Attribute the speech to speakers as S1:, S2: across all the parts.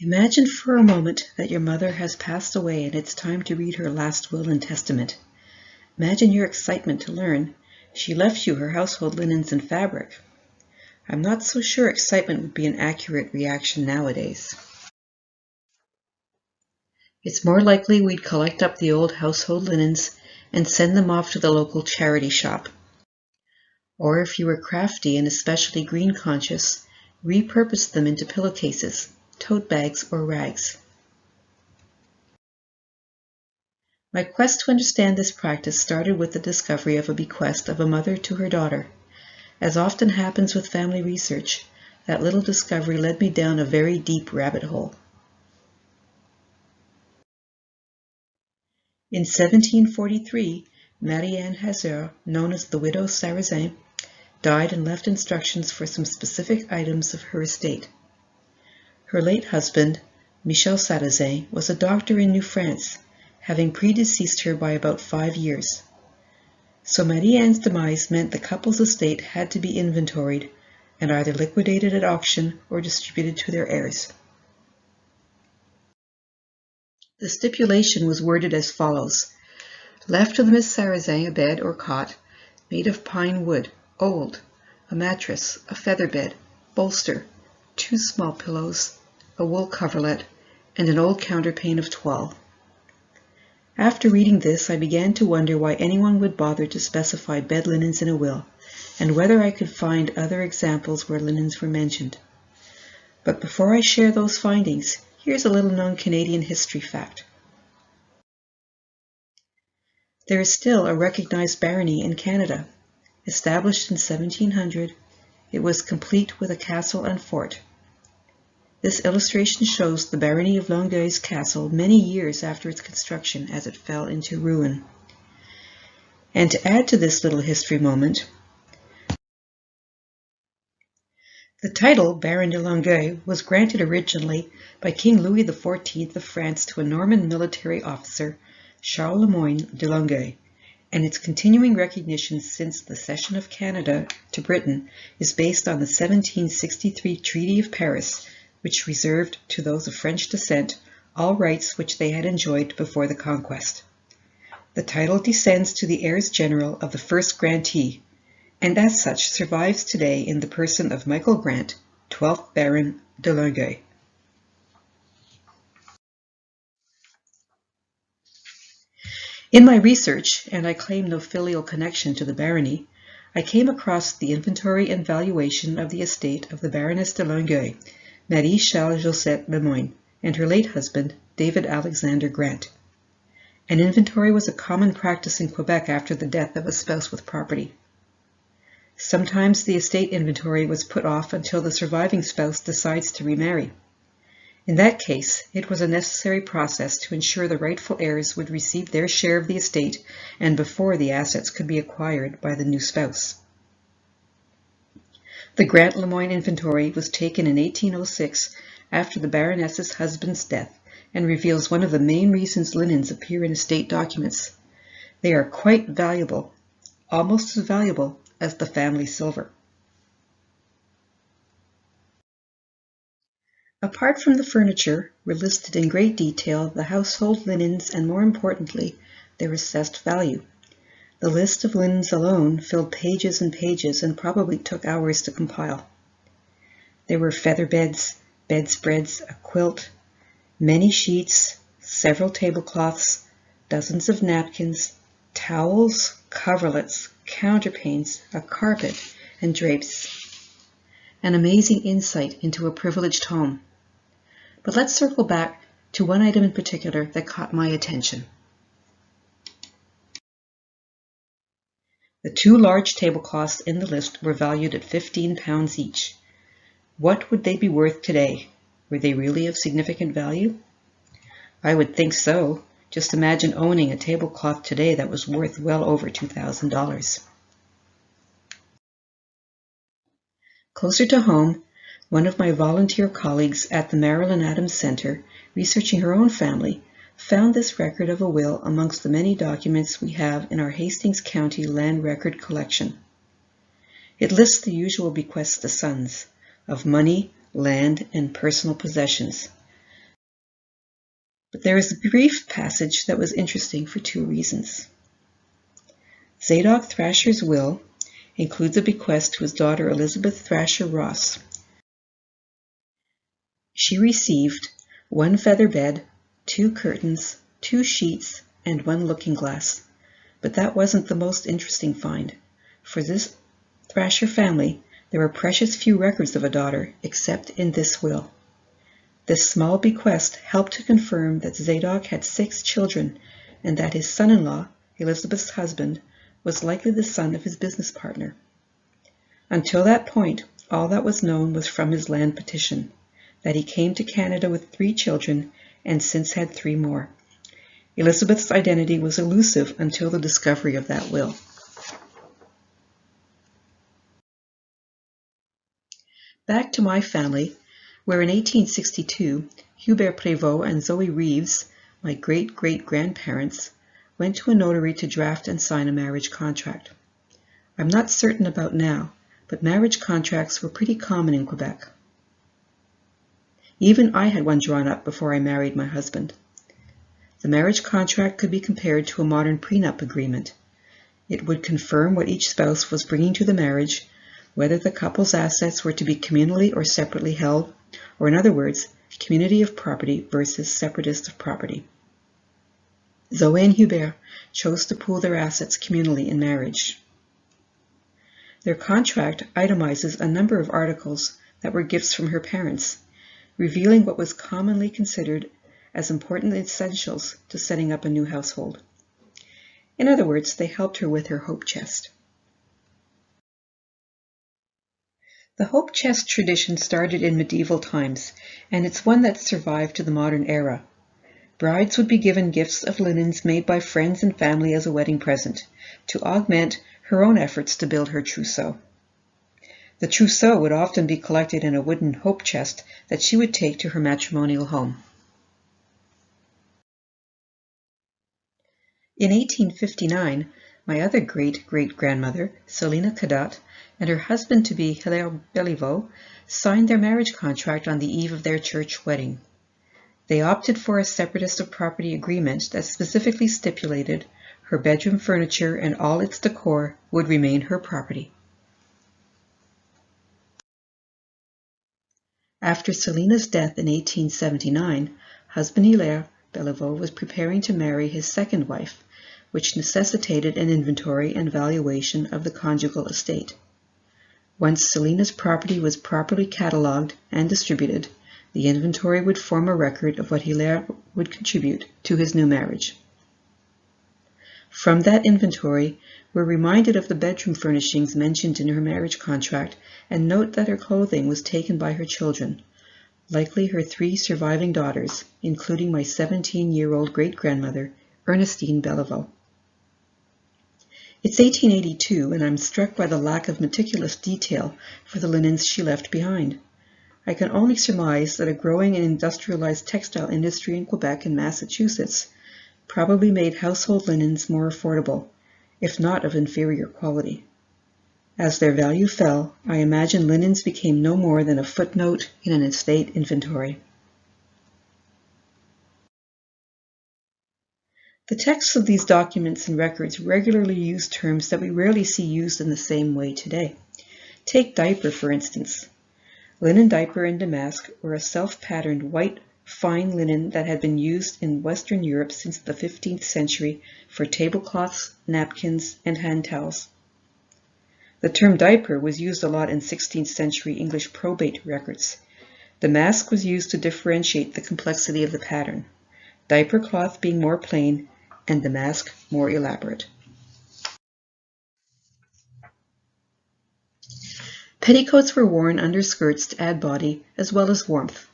S1: Imagine for a moment that your mother has passed away and it's time to read her last will and testament. Imagine your excitement to learn she left you her household linens and fabric. I'm not so sure excitement would be an accurate reaction nowadays. It's more likely we'd collect up the old household linens and send them off to the local charity shop. Or if you were crafty and especially green conscious, repurpose them into pillowcases, tote bags, or rags. My quest to understand this practice started with the discovery of a bequest of a mother to her daughter. As often happens with family research, that little discovery led me down a very deep rabbit hole. In 1743, Marie-Anne Hazard, known as the Widow Sarrazin, died and left instructions for some specific items of her estate. Her late husband, Michel Sarrazin, was a doctor in New France, having predeceased her by about 5 years. So Marie-Anne's demise meant the couple's estate had to be inventoried and either liquidated at auction or distributed to their heirs. The stipulation was worded as follows: left to the Miss Sarrazin a bed or cot made of pine wood, old, a mattress, a feather bed, bolster, 2 small pillows, a wool coverlet, and an old counterpane of toile. After reading this, I began to wonder why anyone would bother to specify bed linens in a will, and whether I could find other examples where linens were mentioned. But before I share those findings, here's a little-known Canadian history fact. There is still a recognized barony in Canada. Established in 1700, it was complete with a castle and fort. This illustration shows the barony of Longueuil's castle many years after its construction, as it fell into ruin. And to add to this little history moment, the title Baron de Longueuil was granted originally by King Louis XIV of France to a Norman military officer, Charles Le Moyne de Longueuil, and its continuing recognition since the cession of Canada to Britain is based on the 1763 Treaty of Paris, which reserved to those of French descent all rights which they had enjoyed before the conquest. The title descends to the heirs general of the first grantee, and as such survives today in the person of Michael Grant, 12th Baron de Longueuil. In my research, and I claim no filial connection to the barony, I came across the inventory and valuation of the estate of the Baroness de Longueuil, Marie Charles Josette Le Moyne, and her late husband, David Alexander Grant. An inventory was a common practice in Quebec after the death of a spouse with property. Sometimes the estate inventory was put off until the surviving spouse decides to remarry. In that case, it was a necessary process to ensure the rightful heirs would receive their share of the estate and before the assets could be acquired by the new spouse. The Grant Le Moyne inventory was taken in 1806 after the Baroness's husband's death and reveals one of the main reasons linens appear in estate documents. They are quite valuable, almost as valuable as the family silver. Apart from the furniture, were listed in great detail the household linens and, more importantly, their assessed value. The list of linens alone filled pages and pages and probably took hours to compile. There were feather beds, bedspreads, a quilt, many sheets, several tablecloths, dozens of napkins, towels, coverlets, counterpanes, a carpet, and drapes. An amazing insight into a privileged home. But let's circle back to one item in particular that caught my attention. The 2 large tablecloths in the list were valued at £15 each. What would they be worth today? Were they really of significant value? I would think so. Just imagine owning a tablecloth today that was worth well over $2,000. Closer to home, one of my volunteer colleagues at the Marilyn Adams Center, researching her own family, found this record of a will amongst the many documents we have in our Hastings County Land Record Collection. It lists the usual bequests to sons of money, land, and personal possessions, But there is a brief passage that was interesting for two reasons. Zadok Thrasher's will includes a bequest to his daughter Elizabeth Thrasher Ross. She received 1 feather bed, 2 curtains, 2 sheets, and 1 looking glass. But that wasn't the most interesting find. For this Thrasher family, there were precious few records of a daughter, except in this will. This small bequest helped to confirm that Zadok had 6 children, and that his son-in-law, Elizabeth's husband, was likely the son of his business partner. Until that point, all that was known was from his land petition, that he came to Canada with 3 children and since had 3 more. Elizabeth's identity was elusive until the discovery of that will. Back to my family, where in 1862, Hubert Prévost and Zoe Reeves, my great-great-grandparents, went to a notary to draft and sign a marriage contract. I'm not certain about now, but marriage contracts were pretty common in Quebec. Even I had one drawn up before I married my husband. The marriage contract could be compared to a modern prenup agreement. It would confirm what each spouse was bringing to the marriage, whether the couple's assets were to be communally or separately held, or in other words, community of property versus separatist of property. Zoe and Hubert chose to pool their assets communally in marriage. Their contract itemizes a number of articles that were gifts from her parents, revealing what was commonly considered as important essentials to setting up a new household. In other words, they helped her with her hope chest. The hope chest tradition started in medieval times, and it's one that survived to the modern era. Brides would be given gifts of linens made by friends and family as a wedding present, to augment her own efforts to build her trousseau. The trousseau would often be collected in a wooden hope chest that she would take to her matrimonial home. In 1859, my other great-great-grandmother, Selina Cadotte, and her husband-to-be Hilaire Béliveau signed their marriage contract on the eve of their church wedding. They opted for a separatist of property agreement that specifically stipulated her bedroom furniture and all its decor would remain her property. After Selina's death in 1879, husband Hilaire Béliveau was preparing to marry his second wife, which necessitated an inventory and valuation of the conjugal estate. Once Selina's property was properly catalogued and distributed, the inventory would form a record of what Hilaire would contribute to his new marriage. From that inventory, we're reminded of the bedroom furnishings mentioned in her marriage contract, and note that her clothing was taken by her children, likely her 3 surviving daughters, including my 17-year-old great-grandmother, Ernestine Béliveau. It's 1882, and I'm struck by the lack of meticulous detail for the linens she left behind. I can only surmise that a growing and industrialized textile industry in Quebec and Massachusetts probably made household linens more affordable, if not of inferior quality. As their value fell, I imagine linens became no more than a footnote in an estate inventory. The texts of these documents and records regularly use terms that we rarely see used in the same way today. Take diaper, for instance. Linen diaper and damask were a self-patterned white, fine linen that had been used in Western Europe since the 15th century for tablecloths, napkins, and hand towels. The term diaper was used a lot in 16th century English probate records. Damask was used to differentiate the complexity of the pattern, diaper cloth being more plain and damask more elaborate. Petticoats were worn under skirts to add body as well as warmth.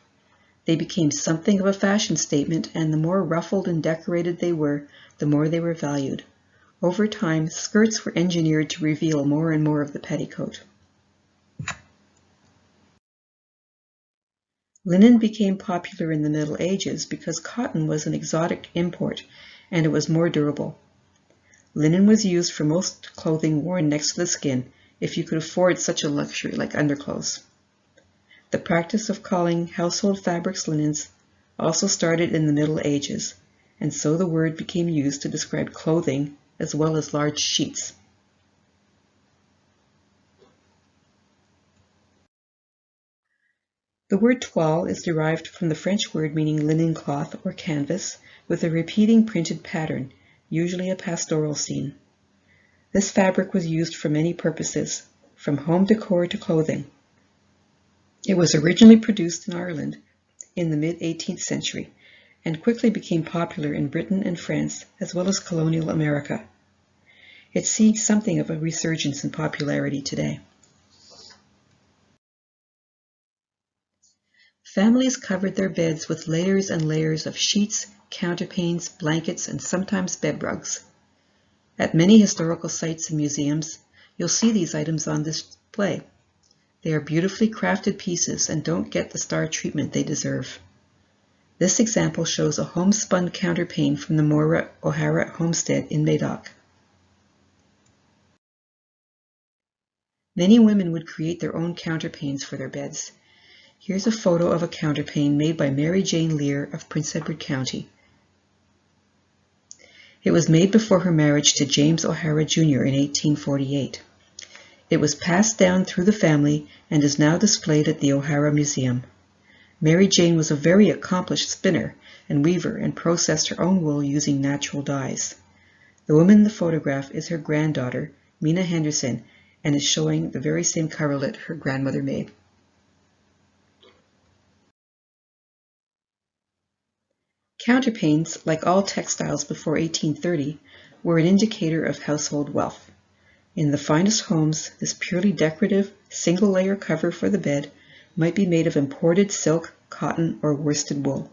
S1: They became something of a fashion statement, and the more ruffled and decorated they were, the more they were valued. Over time, skirts were engineered to reveal more and more of the petticoat. Linen became popular in the Middle Ages because cotton was an exotic import and it was more durable. Linen was used for most clothing worn next to the skin, if you could afford such a luxury like underclothes. The practice of calling household fabrics linens also started in the Middle Ages, and so the word became used to describe clothing as well as large sheets. The word toile is derived from the French word meaning linen cloth or canvas with a repeating printed pattern, usually a pastoral scene. This fabric was used for many purposes, from home decor to clothing. It was originally produced in Ireland in the mid-18th century and quickly became popular in Britain and France as well as colonial America. It's seeing something of a resurgence in popularity today. Families covered their beds with layers and layers of sheets, counterpanes, blankets, and sometimes bed rugs. At many historical sites and museums, you'll see these items on display. They are beautifully crafted pieces and don't get the star treatment they deserve. This example shows a homespun counterpane from the Moira O'Hara homestead in Madoc. Many women would create their own counterpanes for their beds. Here's a photo of a counterpane made by Mary Jane Lear of Prince Edward County. It was made before her marriage to James O'Hara Jr. in 1848. It was passed down through the family and is now displayed at the O'Hara Museum. Mary Jane was a very accomplished spinner and weaver and processed her own wool using natural dyes. The woman in the photograph is her granddaughter, Mina Henderson, and is showing the very same coverlet her grandmother made. Counterpanes, like all textiles before 1830, were an indicator of household wealth. In the finest homes, this purely decorative, single-layer cover for the bed might be made of imported silk, cotton, or worsted wool.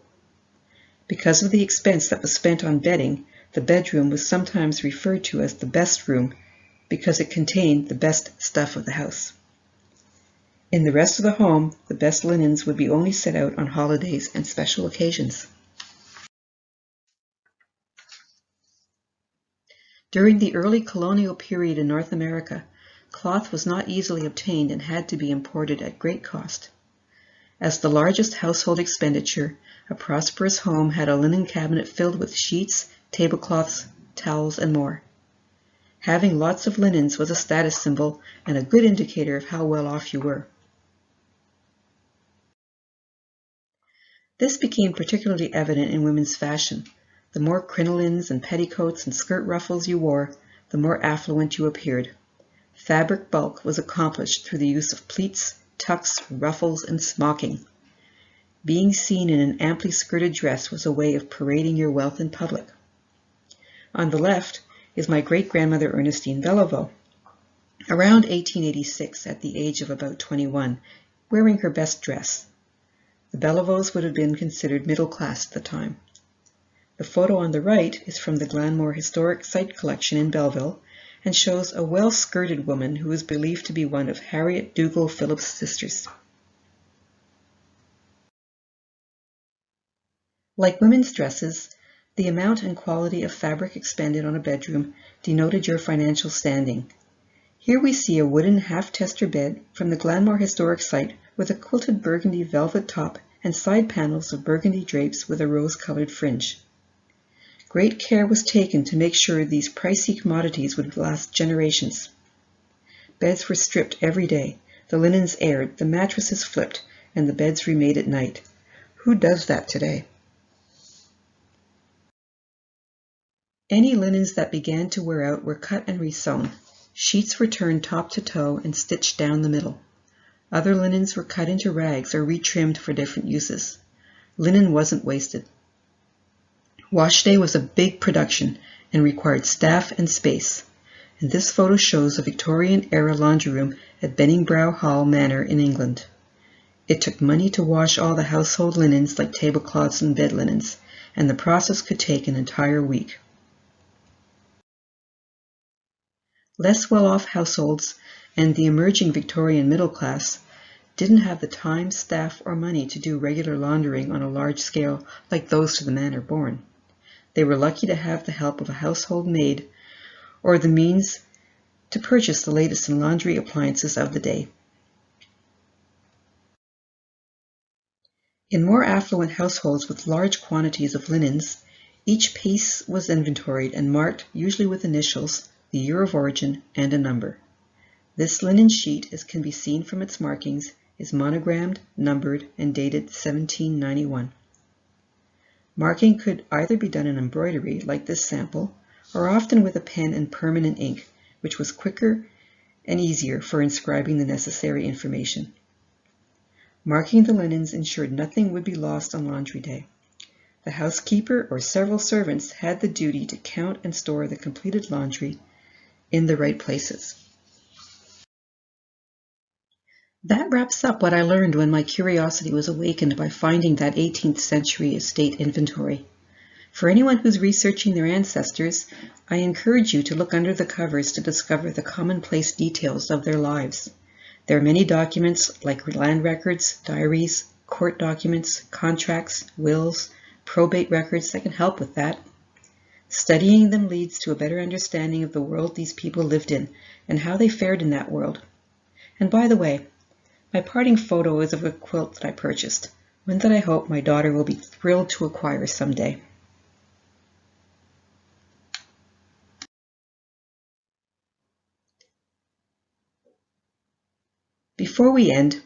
S1: Because of the expense that was spent on bedding, the bedroom was sometimes referred to as the best room because it contained the best stuff of the house. In the rest of the home, the best linens would be only set out on holidays and special occasions. During the early colonial period in North America, cloth was not easily obtained and had to be imported at great cost. As the largest household expenditure, a prosperous home had a linen cabinet filled with sheets, tablecloths, towels, and more. Having lots of linens was a status symbol and a good indicator of how well off you were. This became particularly evident in women's fashion. The more crinolines and petticoats and skirt ruffles you wore, the more affluent you appeared. Fabric bulk was accomplished through the use of pleats, tucks, ruffles, and smocking. Being seen in an amply skirted dress was a way of parading your wealth in public. On the left is my great-grandmother Ernestine Beliveau, around 1886 at the age of about 21, wearing her best dress. The Belliveaus would have been considered middle class at the time. The photo on the right is from the Glanmore Historic Site Collection in Belleville and shows a well-skirted woman who is believed to be one of Harriet Dougal Phillips' sisters. Like women's dresses, the amount and quality of fabric expended on a bedroom denoted your financial standing. Here we see a wooden half-tester bed from the Glanmore Historic Site with a quilted burgundy velvet top and side panels of burgundy drapes with a rose-colored fringe. Great care was taken to make sure these pricey commodities would last generations. Beds were stripped every day, the linens aired, the mattresses flipped, and the beds remade at night. Who does that today? Any linens that began to wear out were cut and resewn. Sheets were turned top to toe and stitched down the middle. Other linens were cut into rags or retrimmed for different uses. Linen wasn't wasted. Wash day was a big production and required staff and space, and this photo shows a Victorian-era laundry room at Benningbrow Hall Manor in England. It took money to wash all the household linens like tablecloths and bed linens, and the process could take an entire week. Less well-off households and the emerging Victorian middle class didn't have the time, staff, or money to do regular laundering on a large scale like those to the manor born. They were lucky to have the help of a household maid or the means to purchase the latest in laundry appliances of the day. In more affluent households with large quantities of linens, each piece was inventoried and marked, usually with initials, the year of origin, and a number. This linen sheet, as can be seen from its markings, is monogrammed, numbered, and dated 1791. Marking could either be done in embroidery, like this sample, or often with a pen and permanent ink, which was quicker and easier for inscribing the necessary information. Marking the linens ensured nothing would be lost on laundry day. The housekeeper or several servants had the duty to count and store the completed laundry in the right places. That wraps up what I learned when my curiosity was awakened by finding that 18th century estate inventory. For anyone who's researching their ancestors, I encourage you to look under the covers to discover the commonplace details of their lives. There are many documents like land records, diaries, court documents, contracts, wills, probate records that can help with that. Studying them leads to a better understanding of the world these people lived in and how they fared in that world. And by the way, my parting photo is of a quilt that I purchased, one that I hope my daughter will be thrilled to acquire someday. Before we end,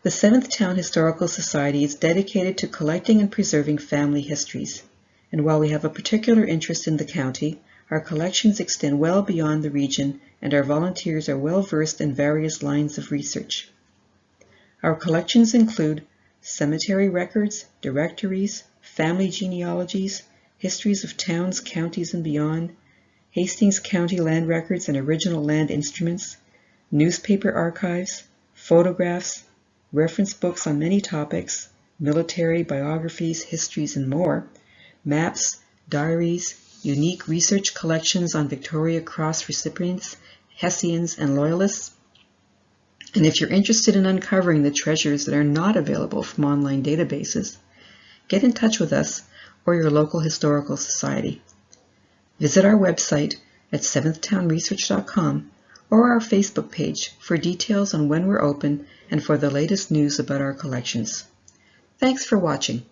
S1: the 7th Town Historical Society is dedicated to collecting and preserving family histories, and while we have a particular interest in the county, our collections extend well beyond the region and our volunteers are well versed in various lines of research. Our collections include cemetery records, directories, family genealogies, histories of towns, counties, and beyond, Hastings County land records and original land instruments, newspaper archives, photographs, reference books on many topics, military, biographies, histories, and more, maps, diaries, unique research collections on Victoria Cross recipients, Hessians, and Loyalists. And if you're interested in uncovering the treasures that are not available from online databases, get in touch with us or your local historical society. Visit our website at seventhtownresearch.com or our Facebook page for details on when we're open and for the latest news about our collections. Thanks for watching.